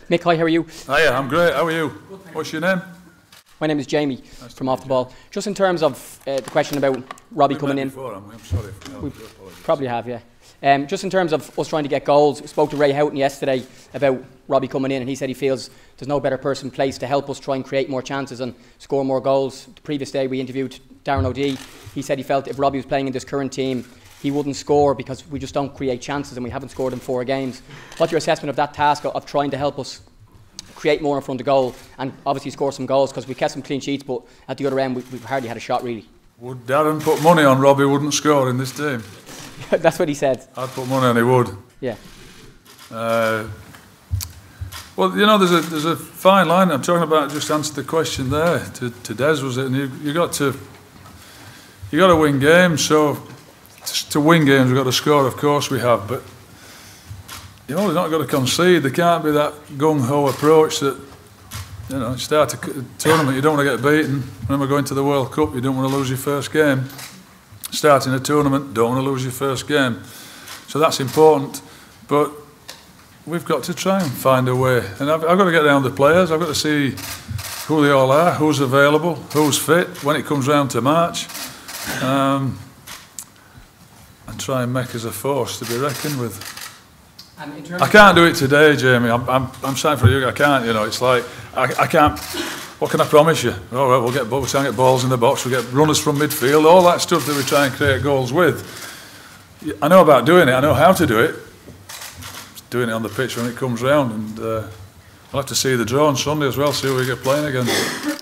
Mick, hi, how are you? Hiya, I'm great. How are you? What's your name? My name is Jamie from Off the Ball. Just in terms of the question about Robbie coming in. I'm sorry. We probably have, yeah. Just in terms of us trying to get goals, we spoke to Ray Houghton yesterday about Robbie coming in, and he said he feels there's no better person placed to help us try and create more chances and score more goals. The previous day we interviewed Darren O'Dea. He said he felt if Robbie was playing in this current team, he wouldn't score because we just don't create chances and we haven't scored in 4 games. What's your assessment of that task of trying to help us create more in front of goal and obviously score some goals, because we kept some clean sheets, but at the other end we hardly had a shot really? Would Darren put money on Robbie wouldn't score in this team? That's what he said. I'd put money on he would. Yeah. Well, you know, there's a fine line. I'm talking about, just answered the question there to Des, was it? And you got to win games. So to win games, we've got to score. Of course we have, but you know, we've not got to concede. There can't be that gung-ho approach that, you know, you start a tournament, you don't want to get beaten. When we're going to the World Cup, you don't want to lose your first game. Starting a tournament, don't want to lose your first game. So that's important, but we've got to try and find a way. And I've got to get down to the players. I've got to see who they all are, who's available, who's fit when it comes round to March, and try and make us a force to be reckoned with. I can't do it today, Jamie. I'm saying for you, I can't. You know, it's like I can't. What can I promise you? Oh, well, we'll try and get balls in the box. We'll get runners from midfield. All that stuff that we try and create goals with. I know about doing it. I know how to do it. Just doing it on the pitch when it comes round, and we'll have to see the draw on Sunday as well. See who we get playing against.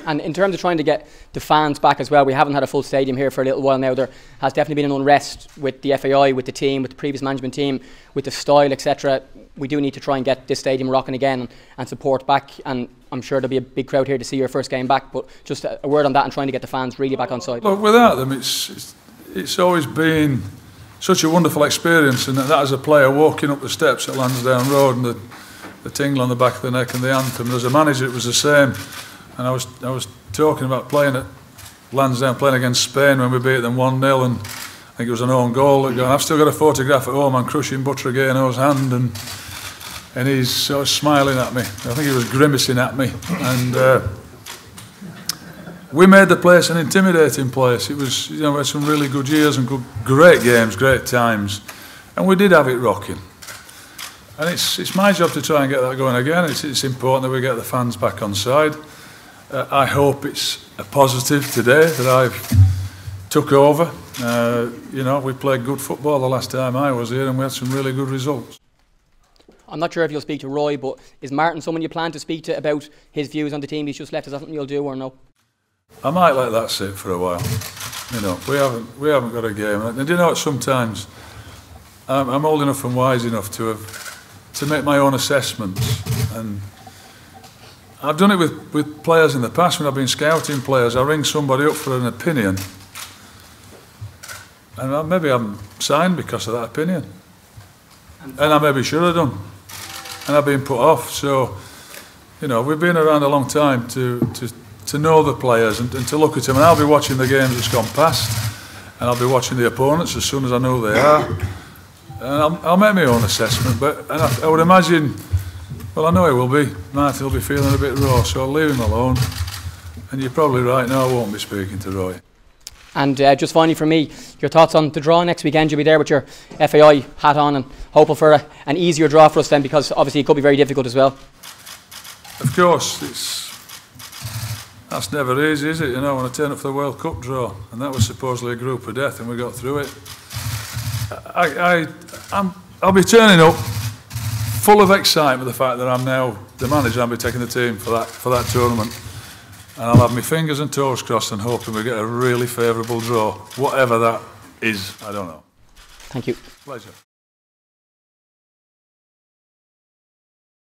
And in terms of trying to get the fans back as well, we haven't had a full stadium here for a little while now. There has definitely been an unrest with the FAI, with the team, with the previous management team, with the style, etc. We do need to try and get this stadium rocking again and support back. And I'm sure there'll be a big crowd here to see your first game back. But just a word on that and trying to get the fans really back on side. Look, without them, it's always been such a wonderful experience. And that as a player, walking up the steps at Lansdowne Road and the tingle on the back of the neck and the anthem. As a manager, it was the same. And I was talking about playing at Lansdowne, playing against Spain when we beat them 1-0, and I think it was an own goal. And I've still got a photograph at home. I'm crushing Butteragaino's hand, and he's sort of smiling at me. I think he was grimacing at me, and we made the place an intimidating place. It was, you know, we had some really good years and great games, great times, and we did have it rocking. And it's my job to try and get that going again. It's important that we get the fans back on side. I hope it's a positive today that I've took over. You know, we played good football the last time I was here, and we had some really good results. I'm not sure if you'll speak to Roy, but is Martin someone you plan to speak to about his views on the team he's just left? Is that something you'll do or no? I might let that sit for a while. You know, we haven't got a game. And you know what? Sometimes I'm old enough and wise enough to make my own assessments, and I've done it with players in the past. When I've been scouting players, I ring somebody up for an opinion, and maybe I'm signed because of that opinion, and I maybe should have done, and I've been put off. So, you know, we've been around a long time to know the players and to look at them, and I'll be watching the games that's gone past, and I'll be watching the opponents as soon as I know who they are, and I'll make my own assessment. But I would imagine, well, I know he will be. Martin will be feeling a bit raw, so I'll leave him alone. And you're probably right, no, I won't be speaking to Roy. And just finally from me, your thoughts on the draw next weekend? You'll be there with your FAI hat on and hoping for an easier draw for us then, because obviously it could be very difficult as well. Of course, that's never easy, is it? You know, when I turn up for the World Cup draw, and that was supposedly a group of death, and we got through it. I'll be turning up full of excitement, the fact that I'm now the manager. I'll be taking the team for that tournament, and I'll have my fingers and toes crossed and hoping we get a really favourable draw, whatever that is. I don't know. Thank you. Pleasure.